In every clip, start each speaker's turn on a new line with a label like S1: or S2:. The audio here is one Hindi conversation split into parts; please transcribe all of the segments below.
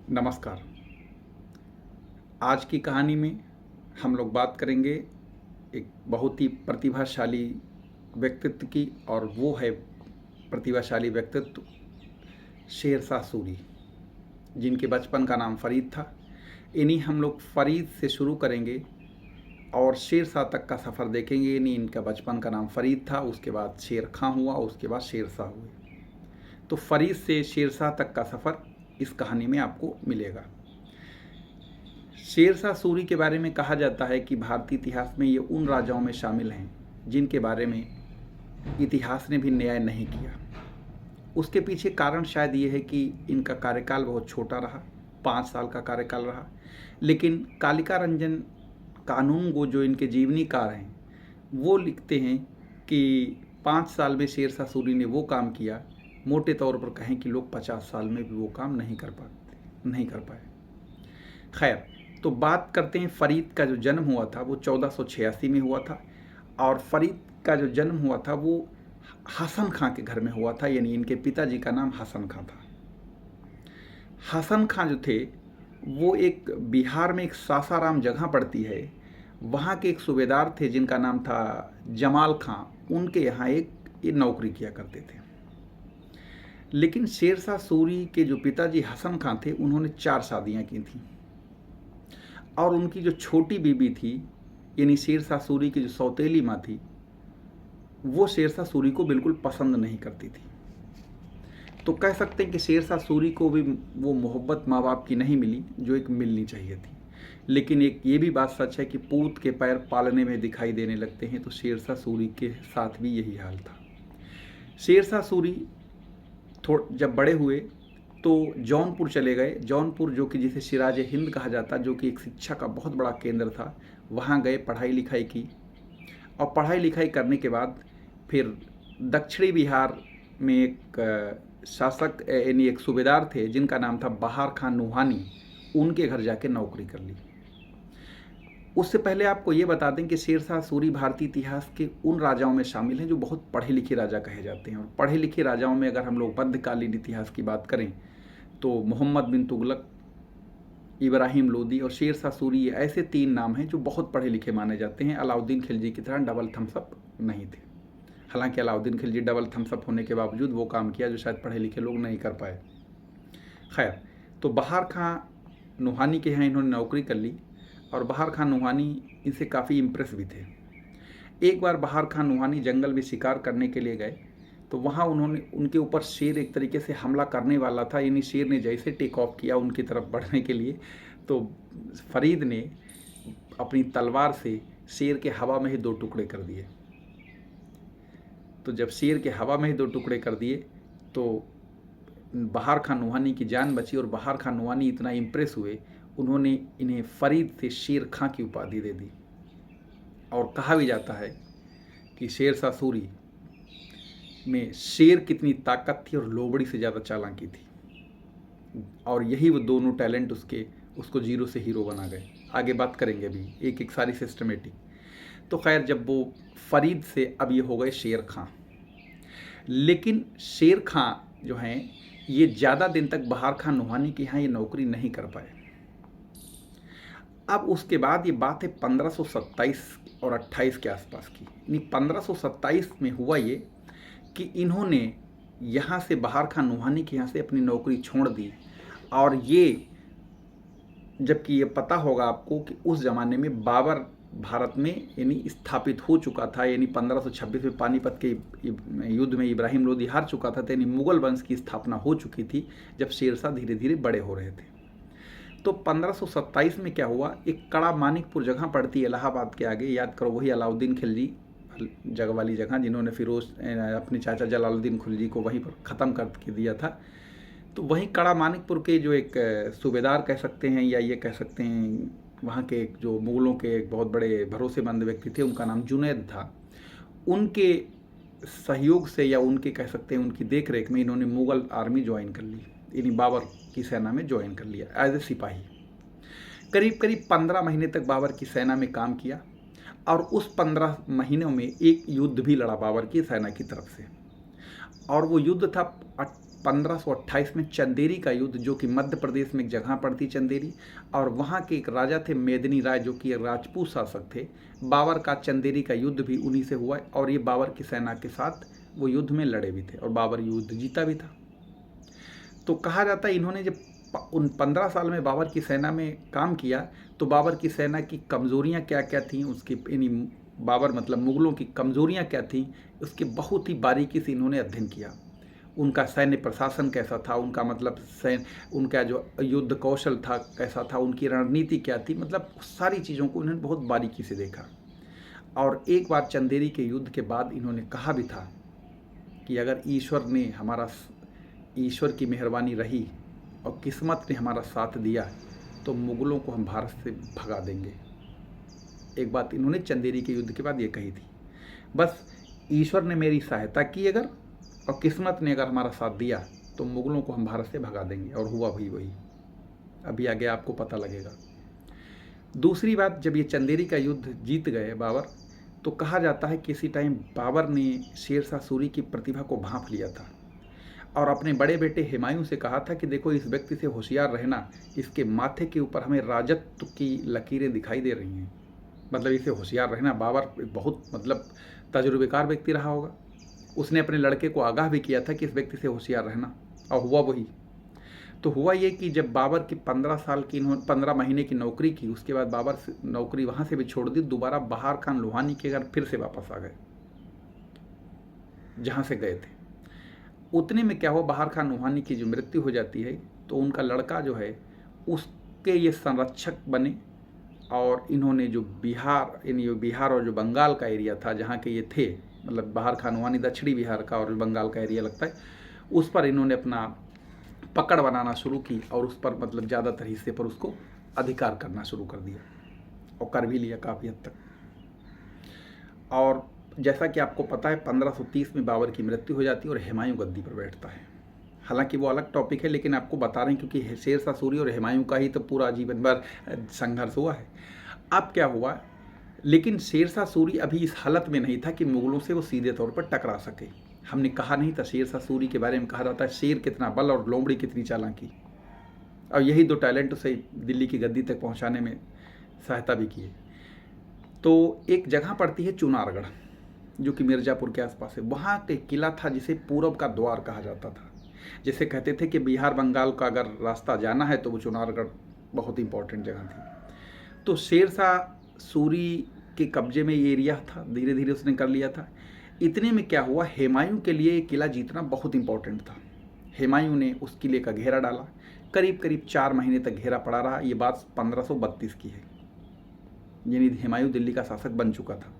S1: नमस्कार। आज की कहानी में हम लोग बात करेंगे एक बहुत ही प्रतिभाशाली व्यक्तित्व की, और वो है प्रतिभाशाली व्यक्तित्व शेरशाह सूरी, जिनके बचपन का नाम फरीद था। इन्हीं हम लोग फरीद से शुरू करेंगे और शेरशाह तक का सफ़र देखेंगे। इन्हीं इनका बचपन का नाम फरीद था, उसके बाद शेर खां हुआ, उसके बाद शेरशाह हुए। तो फरीद से शेरशाह तक का सफ़र इस कहानी में आपको मिलेगा। शेरशाह सूरी के बारे में कहा जाता है कि भारतीय इतिहास में ये उन राजाओं में शामिल हैं जिनके बारे में इतिहास ने भी न्याय नहीं किया। उसके पीछे कारण शायद ये है कि इनका कार्यकाल बहुत छोटा रहा, 5 साल का कार्यकाल रहा। लेकिन कालिका रंजन कानूनगो, जो इनके जीवनीकार हैं, वो लिखते हैं कि 5 साल में शेरशाह सूरी ने वो काम किया, मोटे तौर पर कहें कि लोग 50 साल में भी वो काम नहीं कर पाए। खैर, तो बात करते हैं फरीद का जो जन्म हुआ था वो 1486 में हुआ था। और फरीद का जो जन्म हुआ था वो हसन खां के घर में हुआ था, यानी इनके पिताजी का नाम हसन खां था। हसन खां जो थे वो एक बिहार में एक सासाराम जगह पड़ती है, वहाँ के एक सूबेदार थे जिनका नाम था जमाल खां। उनके यहाँ ये नौकरी किया करते थे। लेकिन शेरशाह सूरी के जो पिताजी हसन खां थे, उन्होंने 4 शादियाँ की थीं, और उनकी जो छोटी बीबी थी, यानी शेरशाह सूरी की जो सौतेली माँ थी, वो शेरशाह सूरी को बिल्कुल पसंद नहीं करती थी। तो कह सकते हैं कि शेरशाह सूरी को भी वो मोहब्बत माँ बाप की नहीं मिली जो एक मिलनी चाहिए थी। लेकिन एक ये भी बात सच है कि पूत के पैर पालने में दिखाई देने लगते हैं, तो शेरशाह सूरी के साथ भी यही हाल था। शेरशाह सूरी जब बड़े हुए तो जौनपुर चले गए। जौनपुर, जो कि जिसे सिराज हिंद कहा जाता, जो कि एक शिक्षा का बहुत बड़ा केंद्र था, वहाँ गए, पढ़ाई लिखाई की। और पढ़ाई लिखाई करने के बाद फिर दक्षिणी बिहार में एक शासक यानी एक सूबेदार थे जिनका नाम था बहार खान नुहानी, उनके घर जाके नौकरी कर ली। उससे पहले आपको ये बता दें कि शेरशाह सूरी भारतीय इतिहास के उन राजाओं में शामिल हैं जो बहुत पढ़े लिखे राजा कहे जाते हैं। और पढ़े लिखे राजाओं में अगर हम लोग मध्यकालीन इतिहास की बात करें तो मोहम्मद बिन तुगलक, इब्राहिम लोदी और शेरशाह सूरी, ये ऐसे 3 नाम हैं जो बहुत पढ़े लिखे माने जाते हैं। अलाउद्दीन खिलजी की तरह डबल थम्सअप नहीं थे। हालांकि अलाउद्दीन खिलजी डबल थम्सअप होने के बावजूद वो काम किया जो शायद पढ़े लिखे लोग नहीं कर पाए। खैर, तो बहार खां नुहानी के यहाँ इन्होंने नौकरी कर ली, और बहार खां नुहानी इनसे काफ़ी इम्प्रेस भी थे। एक बार बहार खां नुहानी जंगल में शिकार करने के लिए गए, तो वहाँ उनके ऊपर शेर एक तरीके से हमला करने वाला था। यानी शेर ने जैसे टेक ऑफ किया उनकी तरफ बढ़ने के लिए, तो फरीद ने अपनी तलवार से शेर के हवा में ही 2 टुकड़े कर दिए। तो जब शेर के हवा में ही 2 टुकड़े कर दिए तो बहार खां नुहानी की जान बची, और बहार खां नुहानी इतना इम्प्रेस हुए, उन्होंने इन्हें फरीद से शेर खां की उपाधि दे दी। और कहा भी जाता है कि शेरशाह सूरी में शेर कितनी ताकत थी और लोमड़ी से ज़्यादा चालाकी थी, और यही वो दोनों टैलेंट उसको जीरो से हीरो बना गए। आगे बात करेंगे अभी एक एक सारी सिस्टमेटिक। तो खैर, जब वो फरीद से अब ये हो गए शेर खां। लेकिन शेर खां जो हैं ये ज़्यादा दिन तक बहार खां नुहानी के यहाँ ये नौकरी नहीं कर पाए। अब उसके बाद ये बात है 1527 और 28 के आसपास की। यानी 1527 में हुआ ये कि इन्होंने यहाँ से बहार खां नुहानी के यहाँ से अपनी नौकरी छोड़ दी। और ये, जबकि ये पता होगा आपको कि उस ज़माने में बाबर भारत में यानी स्थापित हो चुका था। यानी 1526 में पानीपत के युद्ध में इब्राहिम लोदी हार चुका था, यानी मुगल वंश की स्थापना हो चुकी थी जब शेरशाह धीरे धीरे बड़े हो रहे थे। तो 1527 में क्या हुआ, एक कड़ा मानिकपुर जगह पड़ती है इलाहाबाद के आगे, याद करो वही अलाउद्दीन खिलजी जगह वाली जगह जिन्होंने फिरोज अपने चाचा जलालुद्दीन खिलजी को वहीं पर ख़त्म कर दिया था। तो वहीं कड़ा मानिकपुर के जो एक सूबेदार कह सकते हैं, या ये कह सकते हैं वहाँ के एक जो मुग़लों के एक बहुत बड़े भरोसेमंद व्यक्ति थे, उनका नाम जुनैद था। उनके सहयोग से, या उनके कह सकते हैं उनकी देख रेख में, इन्होंने मुग़ल आर्मी ज्वाइन कर ली, यानी बाबर की सेना में ज्वाइन कर लिया एज ए सिपाही। करीब करीब 15 महीने तक बाबर की सेना में काम किया, और उस 15 महीनों में एक युद्ध भी लड़ा बाबर की सेना की तरफ से। और वो युद्ध था 1528 में चंदेरी का युद्ध, जो कि मध्य प्रदेश में एक जगह पड़ती चंदेरी, और वहाँ के एक राजा थे मेदिनी राय, जो कि एक राजपूत शासक थे। बाबर का चंदेरी का युद्ध भी उन्हीं से हुआ है, और ये बाबर की सेना के साथ वो युद्ध में लड़े भी थे और बाबर युद्ध जीता भी था। तो कहा जाता है इन्होंने जब उन 15 साल में बाबर की सेना में काम किया तो बाबर की सेना की कमज़ोरियाँ क्या क्या थीं, उसकी यानी बाबर मतलब मुग़लों की कमज़ोरियाँ क्या थीं, उसके बहुत ही बारीकी से इन्होंने अध्ययन किया। उनका सैन्य प्रशासन कैसा था, उनका मतलब उनका जो युद्ध कौशल था कैसा था, उनकी रणनीति क्या थी, मतलब सारी चीज़ों को इन्होंने बहुत बारीकी से देखा। और एक बार चंदेरी के युद्ध के बाद इन्होंने कहा भी था कि अगर ईश्वर की मेहरबानी रही और किस्मत ने हमारा साथ दिया तो मुग़लों को हम भारत से भगा देंगे। एक बात इन्होंने चंदेरी के युद्ध के बाद ये कही थी, बस ईश्वर ने मेरी सहायता की अगर, और किस्मत ने अगर हमारा साथ दिया तो मुग़लों को हम भारत से भगा देंगे, और हुआ भी वही। अभी आगे आपको पता लगेगा। दूसरी बात, जब ये चंदेरी का युद्ध जीत गए बाबर, तो कहा जाता है कि इसी टाइम बाबर ने शेरशाह सूरी की प्रतिभा को भांप लिया था और अपने बड़े बेटे हुमायूं से कहा था कि देखो इस व्यक्ति से होशियार रहना, इसके माथे के ऊपर हमें राजत्व की लकीरें दिखाई दे रही हैं, मतलब इसे होशियार रहना। बाबर बहुत मतलब तजुर्बेकार व्यक्ति रहा होगा, उसने अपने लड़के को आगाह भी किया था कि इस व्यक्ति से होशियार रहना, और हुआ वही। तो हुआ ये कि जब बाबर की 15 महीने की नौकरी की, उसके बाद बाबर नौकरी वहाँ से भी छोड़ दी, दोबारा बहार खान लोहानी के घर फिर से वापस आ गए जहाँ से गए थे। उतने में क्या हुआ, बहार खान लोहानी की जो मृत्यु हो जाती है तो उनका लड़का जो है उसके ये संरक्षक बने, और इन्होंने जो बिहार और जो बंगाल का एरिया था जहाँ के ये थे, मतलब बहार खान लोहानी दक्षिणी बिहार का और बंगाल का एरिया लगता है, उस पर इन्होंने अपना पकड़ बनाना शुरू की और उस पर मतलब ज़्यादातर हिस्से पर उसको अधिकार करना शुरू कर दिया, और कर भी लिया काफ़ी हद तक। और जैसा कि आपको पता है 1530 में बाबर की मृत्यु हो जाती है और हुमायूं गद्दी पर बैठता है। हालांकि वो अलग टॉपिक है, लेकिन आपको बता रहे हैं क्योंकि शेरशाह सूरी और हुमायूं का ही तो पूरा जीवन भर संघर्ष हुआ है। अब क्या हुआ, लेकिन शेरशाह सूरी अभी इस हालत में नहीं था कि मुग़लों से वो सीधे तौर पर टकरा सके। हमने कहा नहीं था शेरशाह सूरी के बारे में, कहा जाता है शेर कितना बल और लोमड़ी कितनी चालाकी, और यही दो टैलेंट उसे दिल्ली की गद्दी तक पहुंचाने में सहायता भी किए। तो एक जगह पड़ती है चुनारगढ़, जो कि मिर्ज़ापुर के आसपास है। वहाँ के किला था जिसे पूरब का द्वार कहा जाता था। जैसे कहते थे कि बिहार बंगाल का अगर रास्ता जाना है तो वो चुनारगढ़ बहुत इंपॉर्टेंट जगह थी। तो शेरशाह सूरी के कब्जे में ये एरिया था, धीरे धीरे उसने कर लिया था। इतने में क्या हुआ, हुमायूं के लिए किला जीतना बहुत इंपॉर्टेंट था। हुमायूं ने उस किले का घेरा डाला, करीब करीब 4 महीने तक घेरा पड़ा रहा। ये बात 1532 की है, यानी हुमायूं दिल्ली का शासक बन चुका था।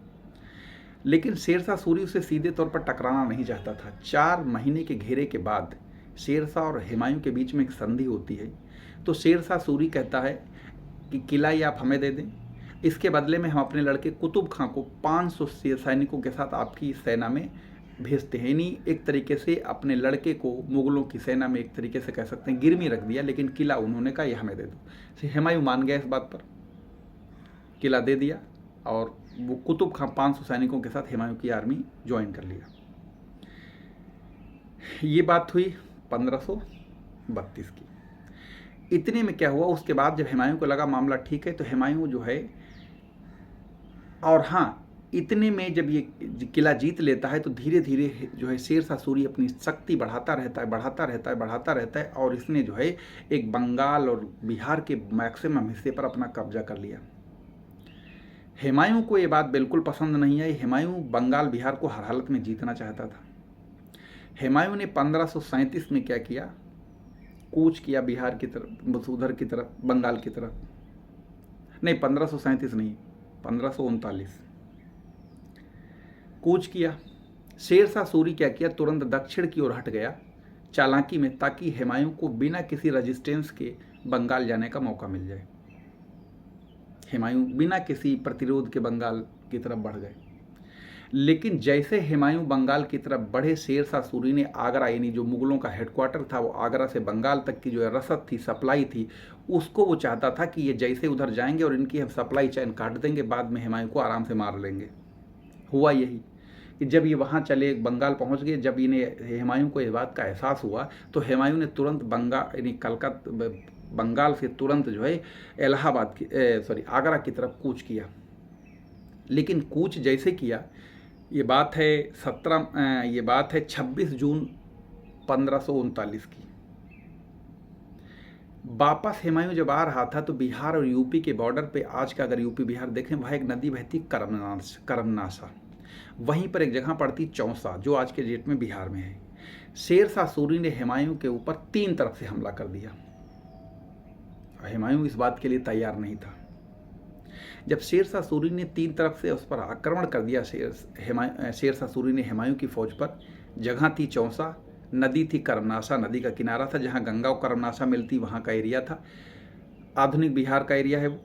S1: लेकिन शेरशाह सूरी उसे सीधे तौर पर टकराना नहीं चाहता था। 4 महीने के घेरे के बाद शेरशाह और हुमायूं के बीच में एक संधि होती है। तो शेरशाह सूरी कहता है कि किला ये आप हमें दे दें, इसके बदले में हम अपने लड़के कुतुब खां को 500 सैनिकों के साथ आपकी सेना में भेजते हैं। यानी एक तरीके से अपने लड़के को मुग़लों की सेना में एक तरीके से कह सकते हैं गिरवी रख दिया, लेकिन किला उन्होंने कहा ये हमें दे दो। हुमायूं मान गया इस बात पर, किला दे दिया, और वो कुतुब खां 500 सैनिकों के साथ हुमायूं की आर्मी ज्वाइन कर लिया। ये बात हुई 1532 की। इतने में क्या हुआ, उसके बाद जब हुमायूं को लगा मामला ठीक है तो हुमायूं जो है, और हाँ, इतने में जब ये किला जीत लेता है तो धीरे धीरे जो है शेरशाह सूरी अपनी शक्ति बढ़ाता रहता है, और इसने जो है एक बंगाल और बिहार के मैक्सिमम हिस्से पर अपना कब्जा कर लिया। हुमायूं को ये बात बिल्कुल पसंद नहीं आई। हुमायूं बंगाल बिहार को हर हालत में जीतना चाहता था। हुमायूं ने 1537 में क्या किया, कूच किया बिहार की तरफ, उधर की तरफ, बंगाल की तरफ। नहीं, 1537 नहीं, 1539 कूच किया। शेरशाह सूरी क्या किया, तुरंत दक्षिण की ओर हट गया चालाकी में, ताकि हुमायूं को बिना किसी रेजिस्टेंस के बंगाल जाने का मौका मिल जाए। हुमायूं बिना किसी प्रतिरोध के बंगाल की तरफ बढ़ गए। लेकिन जैसे हुमायूं बंगाल की तरफ बढ़े, शेरशाह सूरी ने आगरा, यानी जो मुग़लों का हेडक्वार्टर था, वो आगरा से बंगाल तक की जो रसद थी, सप्लाई थी, उसको वो चाहता था कि ये जैसे उधर जाएंगे और इनकी हम सप्लाई चैन काट देंगे, बाद में हुमायूं को आराम से मार लेंगे। हुआ यही कि जब ये वहाँ चले बंगाल पहुँच गए, जब इन्हें हुमायूं को इस बात का एहसास हुआ तो हुमायूं ने तुरंत यानी कलकत्ता बंगाल से तुरंत जो है इलाहाबाद की आगरा की तरफ कूच किया। लेकिन कूच जैसे किया, ये बात है 26 जून 1539 की। वापस हुमायूं जब आ रहा था तो बिहार और यूपी के बॉर्डर पे, आज का अगर यूपी बिहार देखें, वहाँ एक नदी बहती करमनाशा, वहीं पर एक जगह पड़ती चौसा, जो आज के डेट में बिहार में है। शेर शाह सूरी ने हुमायूं के ऊपर 3 तरफ से हमला कर दिया। हुमायूं इस बात के लिए तैयार नहीं था। जब शेर शाह सूरी ने 3 तरफ से उस पर आक्रमण कर दिया, शेर शाह सूरी ने हुमायूं की फौज पर, जगह थी चौसा, नदी थी करमनाशा, नदी का किनारा था जहाँ गंगा और करमनाशा मिलती, वहाँ का एरिया था, आधुनिक बिहार का एरिया है वो।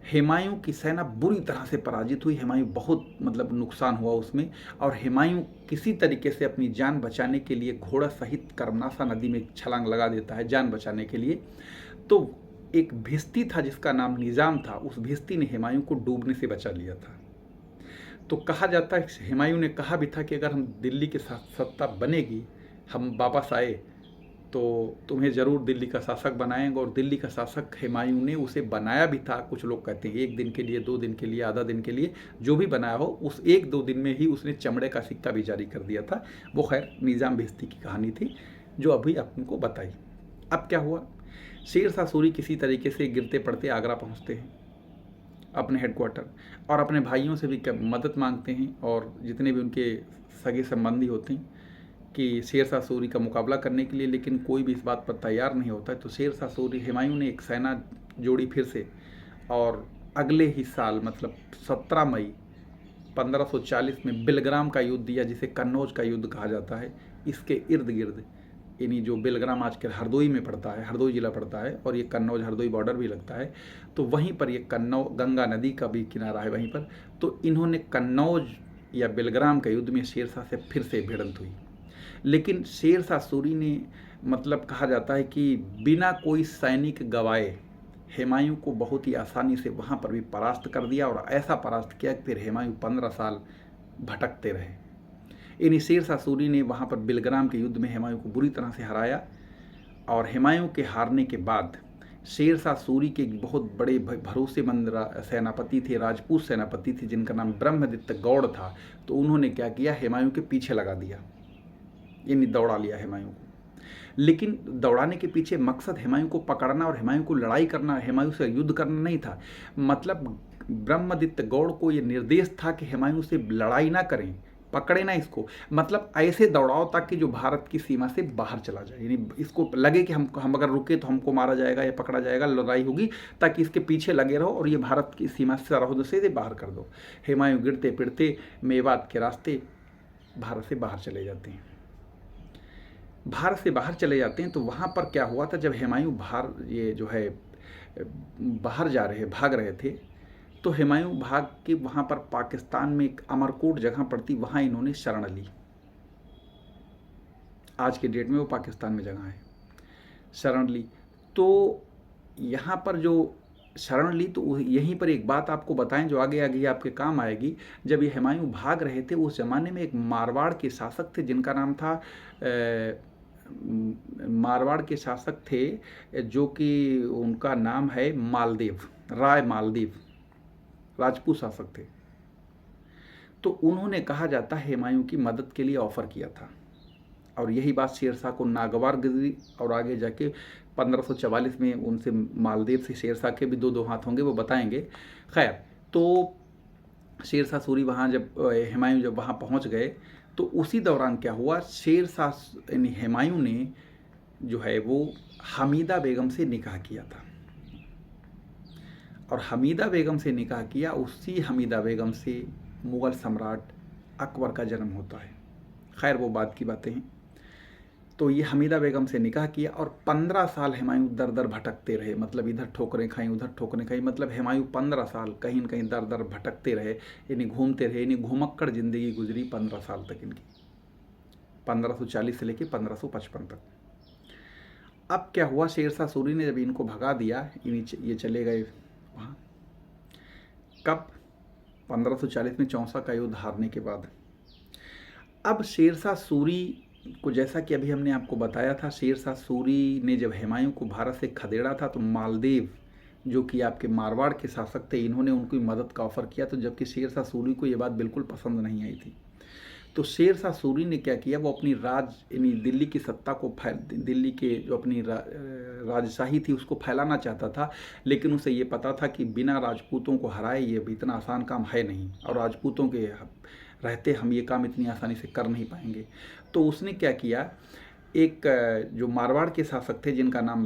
S1: हुमायूं की सेना बुरी तरह से पराजित हुई, हुमायूं बहुत नुकसान हुआ उसमें, और हुमायूं किसी तरीके से अपनी जान बचाने के लिए घोड़ा सहित करमनाशा नदी में छलांग लगा देता है जान बचाने के लिए। तो एक भिस्ती था जिसका नाम निज़ाम था, उस भिस्ती ने हुमायूं को डूबने से बचा लिया था। तो कहा जाता है, हुमायूं ने कहा भी था कि अगर हम दिल्ली की सत्ता बनेगी, हम वापस आए तो तुम्हें ज़रूर दिल्ली का शासक बनाएंगे। और दिल्ली का शासक हुमायूं ने उसे बनाया भी था। कुछ लोग कहते हैं 1 दिन के लिए, 2 दिन के लिए, आधा दिन के लिए, जो भी बनाया हो, उस 1-2 दिन में ही उसने चमड़े का सिक्का भी जारी कर दिया था। वो खैर निज़ाम भिस्ती की कहानी थी जो अभी आपको बताई। अब क्या हुआ, शेर शाह सूरी किसी तरीके से गिरते पड़ते आगरा पहुँचते हैं अपने हेडक्वार्टर, और अपने भाइयों से भी मदद मांगते हैं, और जितने भी उनके सगे संबंधी होते हैं कि शेर शाह सूरी का मुकाबला करने के लिए, लेकिन कोई भी इस बात पर तैयार नहीं होता है। तो शेर शाह सूरी, हुमायूं ने एक सेना जोड़ी फिर से, और अगले ही साल 17 मई 1540 में बेलग्राम का युद्ध दिया, जिसे कन्नौज का युद्ध कहा जाता है। इसके इर्द गिर्द, यानी जो बेलग्राम आज के हरदोई में पड़ता है, हरदोई जिला पड़ता है, और ये कन्नौज हरदोई बॉर्डर भी लगता है, तो वहीं पर ये गंगा नदी का भी किनारा है वहीं पर। तो इन्होंने कन्नौज या बेलग्राम के युद्ध में शेर शाह से फिर से भिड़ंत हुई। लेकिन शेर शाह सूरी ने कहा जाता है कि बिना कोई सैनिक गवाए हुमायूं को बहुत ही आसानी से वहाँ पर भी परास्त कर दिया, और ऐसा परास्त किया कि फिर हुमायूं 15 साल भटकते रहे। इन्हीं शेर शाह सूरी ने वहाँ पर बेलग्राम के युद्ध में हुमायूं को बुरी तरह से हराया, और हुमायूं के हारने के बाद शेर शाह सूरी के एक बहुत बड़े भरोसेमंद सेनापति थे, राजपूत सेनापति थे, जिनका नाम ब्रह्मदत्त गौड़ था। तो उन्होंने क्या किया, हुमायूं के पीछे लगा दिया, यानी दौड़ा लिया हुमायूं को। लेकिन दौड़ाने के पीछे मकसद हुमायूं को पकड़ना और हुमायूं को लड़ाई करना, हुमायूं से युद्ध करना नहीं था। ब्रह्मदत्त गौड़ को यह निर्देश था कि हुमायूं से लड़ाई ना करें, पकड़े ना इसको, ऐसे दौड़ाओ ताकि जो भारत की सीमा से बाहर चला जाए, यानी इसको लगे कि हम अगर रुके तो हमको मारा जाएगा या पकड़ा जाएगा, लड़ाई होगी, ताकि इसके पीछे लगे रहो और ये भारत की सीमा से सरहद से बाहर कर दो। हुमायूं गिरते पिटते मेवात के रास्ते भारत से बाहर चले जाते हैं। भारत से बाहर चले जाते हैं तो वहाँ पर क्या हुआ था, जब हुमायूं भाग रहे थे, तो हुमायूं भाग के वहाँ पर पाकिस्तान में एक अमरकोट जगह पड़ती, वहाँ इन्होंने शरण ली। आज के डेट में वो पाकिस्तान में जगह है, शरण ली। तो यहाँ पर जो शरण ली, तो यहीं पर एक बात आपको बताएं जो आगे आगे आपके काम आएगी। जब ये हुमायूं भाग रहे थे, उस ज़माने में एक मारवाड़ के शासक थे जिनका नाम था मारवाड़ के शासक थे जो कि उनका नाम है मालदेव, राय मालदेव, राजपूत शासक थे। तो उन्होंने कहा जाता है हुमायूं की मदद के लिए ऑफर किया था, और यही बात शेर शाह को नागवार गुजरी, और आगे जाके 1544 में उनसे मालदेव से शेर शाह के भी दो हाथ होंगे, वो बताएंगे। खैर, तो शेर शाह सूरी वहाँ हुमायूं जब वहाँ पहुँच गए, तो उसी दौरान क्या हुआ, शेर शाह यानी हुमायूं ने जो है वो हमीदा बेगम से निकाह किया था, और हमीदा बेगम से निकाह किया, उसी हमीदा बेगम से मुग़ल सम्राट अकबर का जन्म होता है। खैर, वो बात की बातें हैं। तो ये हमीदा बेगम से निकाह किया, और 15 साल हुमायूं दर दर भटकते रहे, इधर ठोकरें खाई उधर ठोकरें खाई, हुमायूं 15 साल कहीं न कहीं दर दर भटकते रहे, यानी घूमते रहे, यानी घुमक्कड़ ज़िंदगी गुजरी 15 साल तक इनकी, 1540 से लेकर 1555 तक। अब क्या हुआ, शेर शाह सूरी ने जब इनको भगा दिया, ये चले गए वहाँ, कब, 1540 में चौसा का युद्ध हारने के बाद। अब शेरशाह सूरी को, जैसा कि अभी हमने आपको बताया था, शेरशाह सूरी ने जब हुमायूं को भारत से खदेड़ा था तो मालदेव जो कि आपके मारवाड़ के शासक थे, इन्होंने उनकी मदद का ऑफर किया, तो जबकि शेरशाह सूरी को ये बात बिल्कुल पसंद नहीं आई थी। तो शेरशाह सूरी ने क्या किया, वो अपनी यानी दिल्ली की सत्ता को दिल्ली के जो अपनी राजशाही थी उसको फैलाना चाहता था, लेकिन उसे ये पता था कि बिना राजपूतों को हराए ये भी इतना आसान काम है नहीं, और राजपूतों के रहते हम ये काम इतनी आसानी से कर नहीं पाएंगे। तो उसने क्या किया, एक जो मारवाड़ के शासक थे जिनका नाम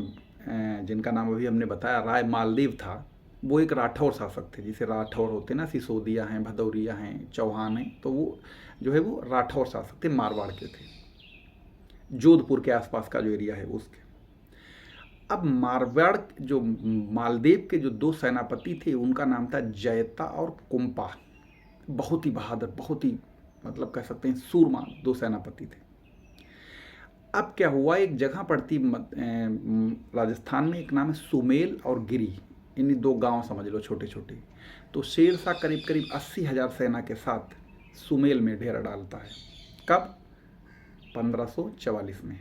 S1: अभी हमने बताया राय मालदेव था, वो एक राठौर शासक थे, जिसे राठौर होते ना, सिसोदिया हैं, भदौरिया हैं, चौहान हैं, तो वो जो है वो राठौर शासक थे, मारवाड़ के थे, जोधपुर के आसपास का जो एरिया है उसके। अब मारवाड़ जो मालदेव के जो दो सेनापति थे उनका नाम था जयता और कुंपा। बहुत ही बहादुर, बहुत ही मतलब कह सकते हैं सूरमा दो सेनापति थे। अब क्या हुआ, एक जगह पड़ती राजस्थान में, एक नाम है सुमेल और गिरी, इन्हीं दो गांव समझ लो छोटे छोटे। तो शेरशाह करीब करीब 80,000 सेना के साथ सुमेल में डेरा डालता है। कब? 1544 में।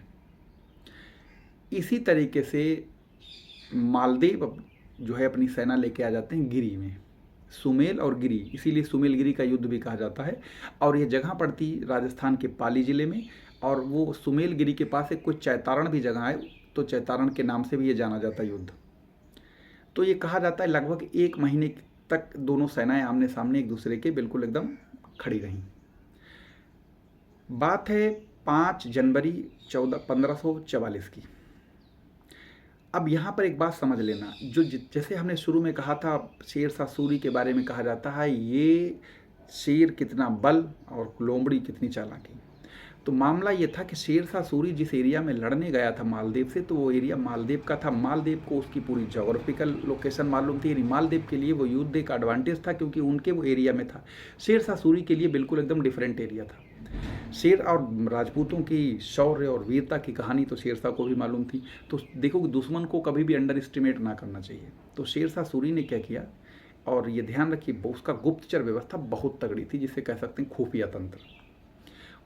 S1: इसी तरीके से मालदेव जो है अपनी सेना लेके आ जाते हैं गिरी में, सुमेल और गिरी, इसीलिए सुमेल गिरी का युद्ध भी कहा जाता है। और ये जगह पड़ती राजस्थान के पाली जिले में, और वो सुमेल गिरी के पास एक कोई चैतारण भी जगह है, तो चैतारण के नाम से भी ये जाना जाता है युद्ध। तो ये कहा जाता है लगभग 1 महीने तक दोनों सेनाएं आमने सामने एक दूसरे के बिल्कुल एकदम खड़ी रहीं। बात है 5 जनवरी 1544 की। अब यहाँ पर एक बात समझ लेना, जो जैसे हमने शुरू में कहा था शेरशाह सूरी के बारे में कहा जाता है ये शेर कितना बल और लोमड़ी कितनी चालाकी। तो मामला ये था कि शेरशाह सूरी जिस एरिया में लड़ने गया था मालदेव से, तो वो एरिया मालदेव का था। मालदेव को उसकी पूरी जोग्राफिकल लोकेशन मालूम थी, यानी मालदेव के लिए वो युद्ध एक एडवांटेज था क्योंकि उनके वो एरिया में था। शेरशाह सूरी के लिए बिल्कुल एकदम डिफरेंट एरिया था। शेर और राजपूतों की शौर्य और वीरता की कहानी तो शेरशाह को भी मालूम थी। तो देखो कि दुश्मन को कभी भी अंडर एस्टिमेट ना करना चाहिए। तो शेरशाह सूरी ने क्या किया, और ये ध्यान रखिए उसका गुप्तचर व्यवस्था बहुत तगड़ी थी, जिसे कह सकते हैं खुफिया तंत्र।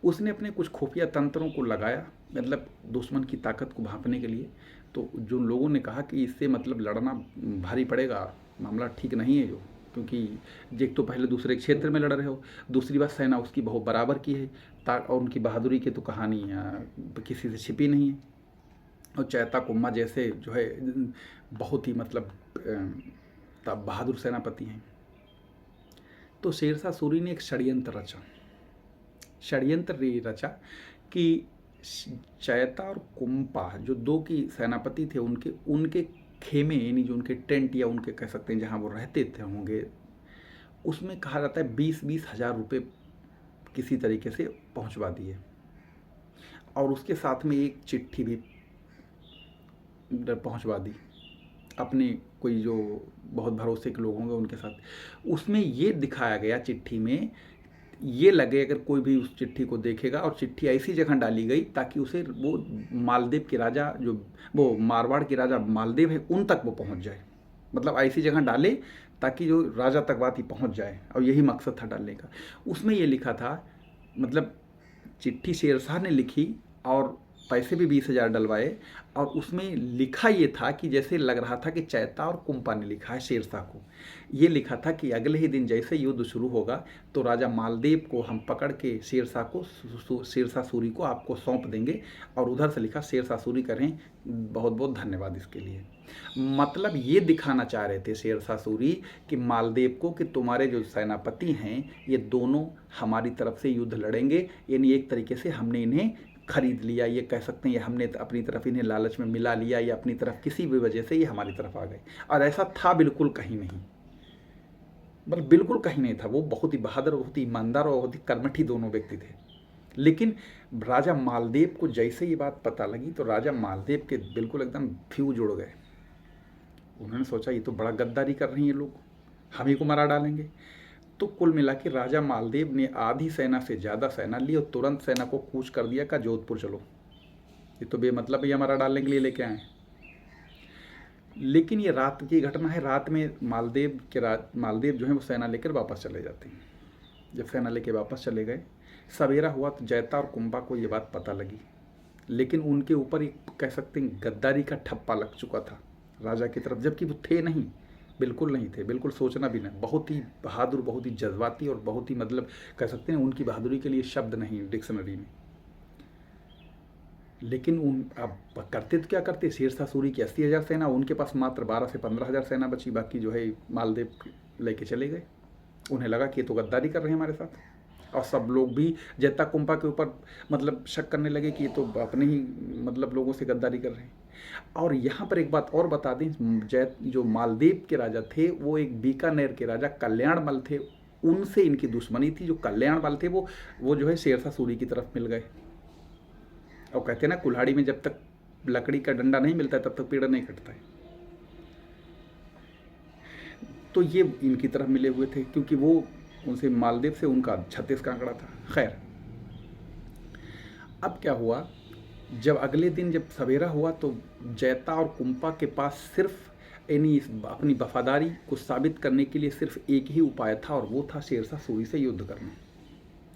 S1: उसने अपने कुछ खुफिया तंत्रों को लगाया, मतलब दुश्मन की ताकत को भांपने के लिए। तो जो लोगों ने कहा कि इससे मतलब लड़ना भारी पड़ेगा, मामला ठीक नहीं है, जो क्योंकि एक तो पहले दूसरे क्षेत्र में लड़ रहे हो, दूसरी बात सेना उसकी बहुत बराबर की है, और उनकी बहादुरी की तो कहानी किसी से छिपी नहीं है। और चैता कुम्मा जैसे जो है बहुत ही मतलब बहादुर सेनापति हैं। तो शेरशाह सूरी ने एक षड्यंत्र रचा कि चैता और कुंपा जो दो की सेनापति थे, उनके खेमे यानी जो उनके टेंट या उनके कह सकते हैं जहाँ वो रहते थे होंगे, उसमें कहा जाता है 20-20 हज़ार रुपये किसी तरीके से पहुंचवा दिए, और उसके साथ में एक चिट्ठी भी पहुंचवा दी अपने कोई जो बहुत भरोसे के लोग होंगे उनके साथ। उसमें ये दिखाया गया, चिट्ठी में ये लगे अगर कोई भी उस चिट्ठी को देखेगा, और चिट्ठी ऐसी जगह डाली गई ताकि उसे वो मालदेव के राजा, जो वो मारवाड़ के राजा मालदेव है, उन तक वो पहुंच जाए। मतलब ऐसी जगह डाले ताकि जो राजा तक बात ही पहुंच जाए, और यही मकसद था डालने का। उसमें ये लिखा था, मतलब चिट्ठी शेरशाह ने लिखी और पैसे भी 20,000 डलवाए, और उसमें लिखा ये था कि जैसे लग रहा था कि चैता और कुंपा ने लिखा है शेरशाह को। ये लिखा था कि अगले ही दिन जैसे युद्ध शुरू होगा तो राजा मालदेव को हम पकड़ के शेरशाह सूरी को आपको सौंप देंगे। और उधर से लिखा शेरशाह सूरी करें बहुत बहुत धन्यवाद इसके लिए। मतलब ये दिखाना चाह रहे थे शेरशाह सूरी कि मालदेव को कि तुम्हारे जो सेनापति हैं ये दोनों हमारी तरफ से युद्ध लड़ेंगे, यानी एक तरीके से हमने इन्हें खरीद लिया, ये कह सकते हैं, ये हमने अपनी तरफ इन्हें लालच में मिला लिया, या अपनी तरफ किसी भी वजह से ये हमारी तरफ आ गए। और ऐसा था बिल्कुल कहीं नहीं, मतलब बिल्कुल कहीं नहीं था। वो बहुत ही बहादुर, बहुत ही ईमानदार और बहुत ही कर्मठी दोनों व्यक्ति थे। लेकिन राजा मालदेव को जैसे ये बात पता लगी तो राजा मालदेव के बिल्कुल एकदम फ्यूज उड़ गए। उन्होंने सोचा ये तो बड़ा गद्दारी कर रही हैं लोग, हम ही को मारा डालेंगे। तो कुल मिला के राजा मालदेव ने आधी सेना से ज़्यादा सेना ली और तुरंत सेना को कूच कर दिया का जोधपुर चलो, ये तो बेमतलब ही हमारा डालने के लिए लेके आए। लेकिन ये रात की घटना है। रात में मालदेव जो है वो सेना लेकर वापस चले जाते हैं। जब सेना लेकर वापस चले गए, सवेरा हुआ तो जैता और कुंभा को ये बात पता लगी, लेकिन उनके ऊपर एक कह सकते हैं गद्दारी का ठप्पा लग चुका था राजा की तरफ, जबकि वो थे नहीं, बिल्कुल नहीं थे, बिल्कुल सोचना भी नहीं। बहुत ही बहादुर, बहुत ही जज्बाती और बहुत ही मतलब कह सकते हैं उनकी बहादुरी के लिए शब्द नहीं डिक्शनरी में। लेकिन उन अब करते तो क्या करते, शेरशाह सूरी की 80,000 सेना, उनके पास मात्र 12 से 15,000 सेना बची, बाकी जो है मालदेव लेके चले गए। उन्हें लगा कि ये तो गद्दारी कर रहे हैं हमारे साथ, और सब लोग भी जैता कुंभा के ऊपर मतलब शक करने लगे कि ये तो अपने ही मतलब लोगों से गद्दारी कर रहे हैं। और यहाँ पर एक बात और बता दें, जो मालदीव के राजा थे वो एक बीकानेर के राजा कल्याणमल थे, उनसे इनकी दुश्मनी थी। जो कल्याणमल थे वो जो है शेरशाह सूरी की तरफ मिल गए। और कहते हैं ना, कुल्हाड़ी में जब तक लकड़ी का डंडा नहीं मिलता है तब तक पेड़ नहीं कटता है। तो ये इनकी तरफ मिले हुए थे, क्योंकि वो उनसे मालदीव से उनका 36 का आंकड़ा था। खैर, अब क्या हुआ, जब अगले दिन जब सवेरा हुआ तो जैता और कुंपा के पास सिर्फ अपनी वफादारी को साबित करने के लिए सिर्फ एक ही उपाय था, और वो था शेरशाह सूरी से युद्ध करना,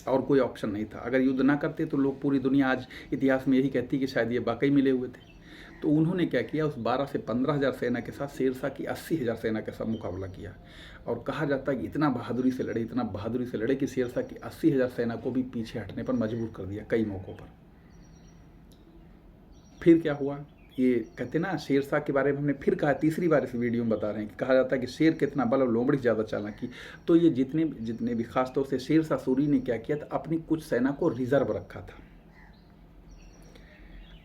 S1: और कोई ऑप्शन नहीं था। अगर युद्ध ना करते तो लोग, पूरी दुनिया आज इतिहास में यही कहती कि शायद ये वाकई मिले हुए थे। तो उन्होंने क्या किया, उस 12 से 15,000 सेना के साथ शेरशाह की 80,000 सेना के साथ मुकाबला किया। और कहा जाता है कि इतना बहादुरी से लड़े, इतना बहादुरी से लड़े कि शेरशाह की 80,000 सेना को भी पीछे हटने पर मजबूर कर दिया कई मौक़ों पर। फिर क्या हुआ, ये कहते ना, शेरशाह के बारे में हमने फिर कहा, तीसरी बार इस वीडियो में बता रहे हैं कि कहा जाता है कि शेर कितना बल और लोमड़ी ज़्यादा चालाकी। तो ये जितने भी खासतौर से शेरशाह सूरी ने क्या किया था, अपनी कुछ सेना को रिजर्व रखा था,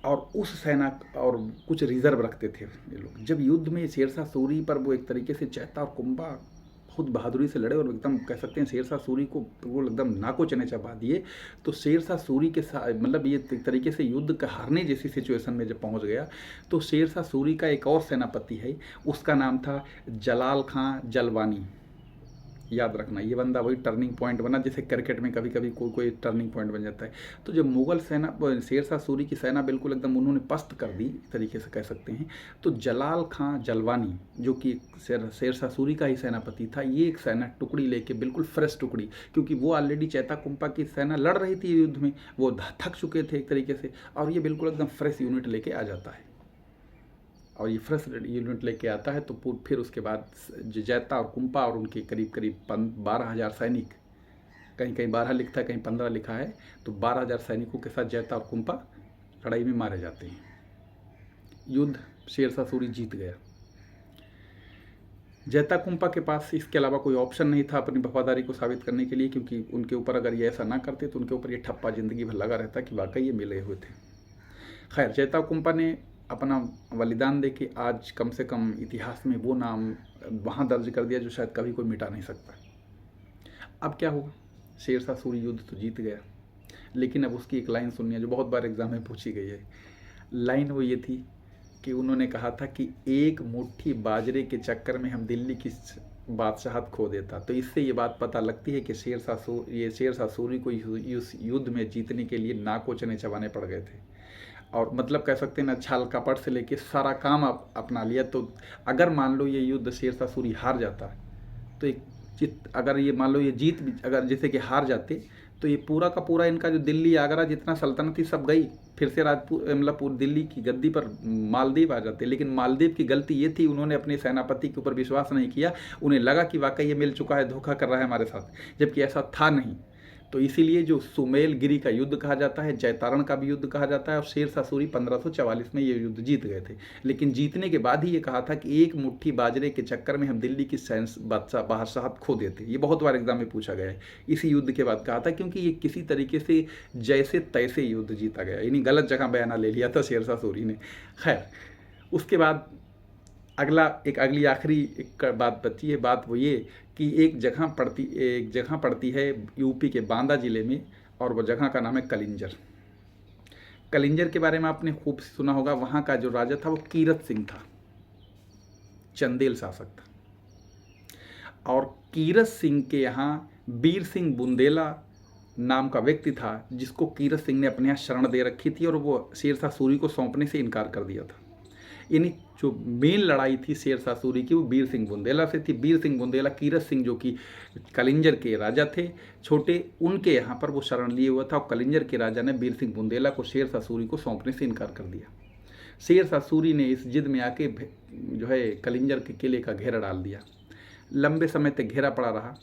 S1: और उस सेना और कुछ रिजर्व रखते थे ये लोग। जब युद्ध में शेरशाह सूरी पर वो एक तरीके से जैता और कुंभा खुद बहादुरी से लड़े और एकदम कह सकते हैं शेरशाह सूरी को वो एकदम नाको चने चबा दिए, तो शेरशाह सूरी के साथ मतलब ये एक तरीके से युद्ध का हारने जैसी सिचुएशन में जब पहुंच गया, तो शेरशाह सूरी का एक और सेनापति है, उसका नाम था जलाल खां जलवानी। याद रखना, ये बंदा वही टर्निंग पॉइंट बना, जैसे क्रिकेट में कभी कभी कोई टर्निंग पॉइंट बन जाता है। तो जब मुगल सेना, शेरशाह सूरी की सेना बिल्कुल एकदम उन्होंने पस्त कर दी तरीके से कह सकते हैं, तो जलाल खां जलवानी जो कि शेरशाह सूरी का ही सेनापति था, ये एक सेना टुकड़ी लेके, बिल्कुल फ्रेश टुकड़ी, क्योंकि वो ऑलरेडी चैता कुंपा की सेना लड़ रही थी युद्ध में, वो थक चुके थे एक तरीके से, और ये बिल्कुल एकदम फ्रेश यूनिट लेके आ जाता है। और ये फ्रेश यूनिट लेके आता है, तो फिर उसके बाद जैता और कुंपा और उनके करीब करीब 12,000 सैनिक, कहीं कहीं 12 लिखता है, कहीं 15 लिखा है, तो 12,000 सैनिकों के साथ जैता और कुंपा लड़ाई में मारे जाते हैं। युद्ध शेरशाह सूरी जीत गया। जैता कुंपा के पास इसके अलावा कोई ऑप्शन नहीं था अपनी वफादारी को साबित करने के लिए, क्योंकि उनके ऊपर अगर ये ऐसा ना करते तो उनके ऊपर ये ठप्पा जिंदगी भर लगा रहता कि वाकई ये मिले हुए थे। खैर, जैता कुंपा ने अपना बलिदान दे के आज कम से कम इतिहास में वो नाम वहाँ दर्ज कर दिया जो शायद कभी कोई मिटा नहीं सकता। अब क्या हुआ, शेरशाह सूरी युद्ध तो जीत गया, लेकिन अब उसकी एक लाइन सुननी है जो बहुत बार एग्जाम में पूछी गई है। लाइन वो ये थी कि उन्होंने कहा था कि एक मुट्ठी बाजरे के चक्कर में हम दिल्ली की बादशाहत खो देता। तो इससे ये बात पता लगती है कि शेरशाह सूरी को इस युद्ध में जीतने के लिए नाको चने चबाने पड़ गए थे, और मतलब कह सकते हैं ना, छाल कपट से लेके सारा काम अपना लिया। तो अगर मान लो ये युद्ध शेरशाह सूरी हार जाता, तो अगर ये मान लो ये जीत भी, अगर जैसे कि हार जाते, तो ये पूरा का पूरा इनका जो दिल्ली आगरा जितना सल्तनत थी सब गई, फिर से राजपूत मतलब पूरी दिल्ली की गद्दी पर मालदीव आ जाते। लेकिन मालदीव की गलती ये थी, उन्होंने अपने सेनापति के ऊपर विश्वास नहीं किया। उन्हें लगा कि वाकई ये मिल चुका है, धोखा कर रहा है हमारे साथ, जबकि ऐसा था नहीं। तो इसीलिए जो सुमेलगिरी का युद्ध कहा जाता है, जैतारण का भी युद्ध कहा जाता है, और शेरशाह सूरी 1544 में ये युद्ध जीत गए थे। लेकिन जीतने के बाद ही ये कहा था कि एक मुट्ठी बाजरे के चक्कर में हम दिल्ली की बादशाहत खो देते। ये बहुत बार एग्जाम में पूछा गया है, इसी युद्ध के बाद कहा था, क्योंकि ये किसी तरीके से जैसे तैसे युद्ध जीता गया, यानी गलत जगह बयाना ले लिया था शेरशाह सूरी ने। खैर, उसके बाद अगली आखिरी एक बात बची है। बात वो ये कि एक जगह पड़ती है यूपी के बांदा जिले में, और वो जगह का नाम है कलिंजर। कलिंजर के बारे में आपने खूब सुना होगा। वहाँ का जो राजा था वो कीरत सिंह था, चंदेल शासक था। और कीरत सिंह के यहाँ वीर सिंह बुंदेला नाम का व्यक्ति था, जिसको कीरत सिंह ने अपने यहाँ शरण दे रखी थी, और वो शेरशाह सूरी को सौंपने से इनकार कर दिया था। यानी जो मेन लड़ाई थी शेर शाह सूरी की वो वीर सिंह बुंदेला से थी। वीर सिंह बुंदेला कीरत सिंह जो कि कलिंजर के राजा थे छोटे, उनके यहाँ पर वो शरण लिए हुआ था और कलिंजर के राजा ने वीर सिंह बुंदेला को शेर शाह सूरी को सौंपने से इनकार कर दिया। शेर शाह सूरी ने इस जिद में आके जो है कलिंजर के किले का घेरा डाल दिया। लंबे समय तक घेरा पड़ा रहा।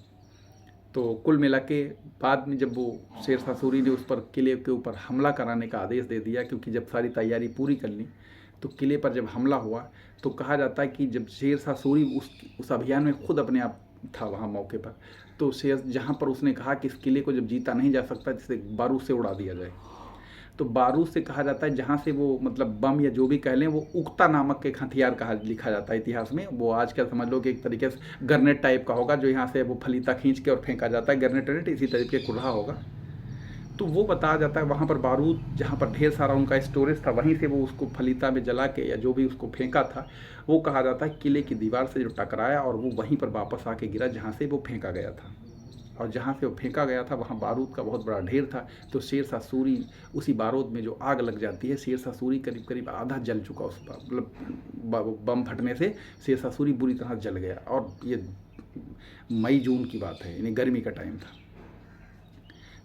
S1: तो कुल मिला के बाद में जब वो शेर शाह सूरी ने उस पर किले के ऊपर हमला कराने का आदेश दे दिया, क्योंकि जब सारी तैयारी पूरी कर ली तो किले पर जब हमला हुआ तो कहा जाता है कि जब शेर शाह सूरी उस अभियान में खुद अपने आप था वहाँ मौके पर, तो शेर जहाँ पर उसने कहा कि इस किले को जब जीता नहीं जा सकता जिसे बारूद से उड़ा दिया जाए, तो बारूद से कहा जाता है जहाँ से वो मतलब बम या जो भी कह लें, वो उक्ता नामक एक हथियार कहा लिखा जाता है इतिहास में। वो आज का समझ लो कि एक तरीके से गरनेट टाइप का होगा, जो यहाँ से वो फलीता खींच के और फेंका जाता है, गरनेट इसी तरीके कुल्हा होगा। तो वो बताया जाता है वहाँ पर बारूद जहाँ पर ढेर सारा उनका स्टोरेज था, वहीं से वो उसको फलीता में जला के या जो भी उसको फेंका था, वो कहा जाता है किले की दीवार से जो टकराया और वो वहीं पर वापस आके गिरा जहाँ से वो फेंका गया था। और जहाँ से वो फेंका गया था वहाँ बारूद का बहुत बड़ा ढेर था। तो शेर शाह सूरी उसी बारूद में जो आग लग जाती है, शेर शाह सूरी करीब करीब आधा जल चुका उस पर, मतलब बम फटने से शेर शाह सूरी बुरी तरह जल गया। और ये मई जून की बात है, यानी गर्मी का टाइम था,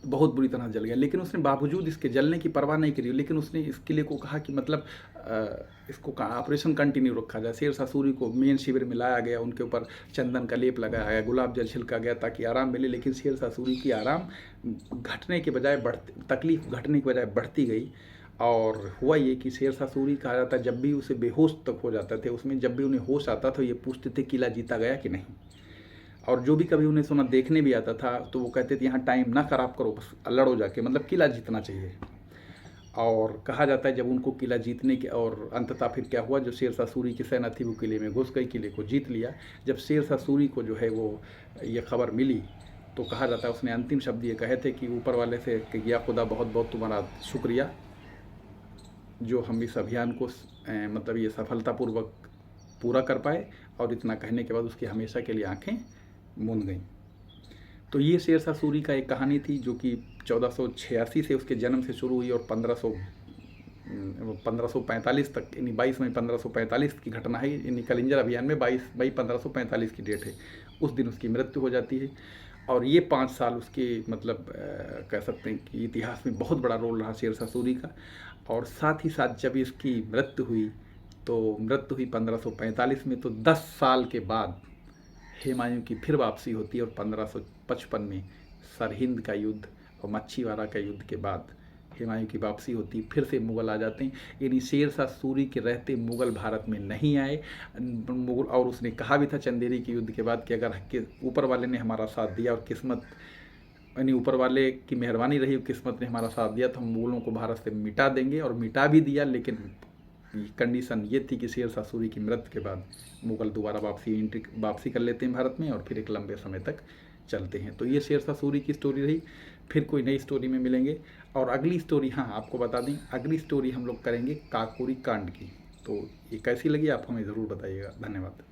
S1: बहुत बुरी तरह जल गया। लेकिन उसने बावजूद इसके जलने की परवाह नहीं करी, लेकिन उसने इस किले को कहा कि मतलब इसको ऑपरेशन कंटिन्यू रखा जाए। शेर शाह सूरी को मेन शिविर में लाया गया, उनके ऊपर चंदन का लेप लगाया गया, गुलाब जल छिड़का गया ताकि आराम मिले। लेकिन शेर शाह सूरी की आराम घटने के बजाय तकलीफ घटने के बजाय बढ़ती गई। और हुआ ये कि शेर शाह सूरी कहा जाता है जब भी उसे बेहोश तक हो जाते थे, उसमें जब भी उन्हें होश आता था ये पूछते थे किला जीता गया कि नहीं। और जो भी कभी उन्हें सोना देखने भी आता था तो वो कहते थे यहाँ टाइम ना ख़राब करो, बस लड़ो जाके, मतलब किला जीतना चाहिए। और कहा जाता है जब उनको किला जीतने के और अंततः फिर क्या हुआ, जो शेर शाह सूरी की सेना थी वो किले में घुस गई, किले को जीत लिया। जब शेर शाह सूरी को जो है वो ये खबर मिली तो कहा जाता है उसने अंतिम शब्द ये कहे थे कि ऊपर वाले से कि या खुदा बहुत बहुत तुम्हारा शुक्रिया जो हम इस अभियान को मतलब ये सफलतापूर्वक पूरा कर पाए। और इतना कहने के बाद उसकी हमेशा के लिए आँखें मूंद गई। तो ये शेर शाह सूरी का एक कहानी थी जो कि 1486 से उसके जन्म से शुरू हुई और 1545 तक, यानी 22 मई 1545 की घटना है। यानी कलिंजर अभियान में 22 मई 1545 की डेट है, उस दिन उसकी मृत्यु हो जाती है। और ये 5 साल उसके मतलब कह सकते हैं कि इतिहास में बहुत बड़ा रोल रहा शेर शाह सूरी का। और साथ ही साथ जब इसकी मृत्यु हुई तो मृत्यु हुई 1545 में, तो 10 साल के बाद हुमायूं की फिर वापसी होती है। और 1555 में सरहिंद का युद्ध और मच्छीवाड़ा का युद्ध के बाद हुमायूं की वापसी होती है, फिर से मुग़ल आ जाते हैं। यानी शेर शाह सूरी के रहते मुग़ल भारत में नहीं आए मुग़ल। और उसने कहा भी था चंदेरी के युद्ध के बाद कि अगर ऊपर वाले ने हमारा साथ दिया और किस्मत, यानी ऊपर वाले की मेहरबानी रही और किस्मत ने हमारा साथ दिया, तो हम मुग़लों को भारत से मिटा देंगे। और मिटा भी दिया, लेकिन कंडीशन ये थी कि शेर शाह सूरी की मृत्यु के बाद मुग़ल दोबारा वापसी कर लेते हैं भारत में और फिर एक लंबे समय तक चलते हैं। तो ये शेर शाह सूरी की स्टोरी रही। फिर कोई नई स्टोरी में मिलेंगे। और अगली स्टोरी, हाँ आपको बता दें, अगली स्टोरी हम लोग करेंगे काकोरी कांड की। तो ये कैसी लगी आप हमें ज़रूर बताइएगा। धन्यवाद।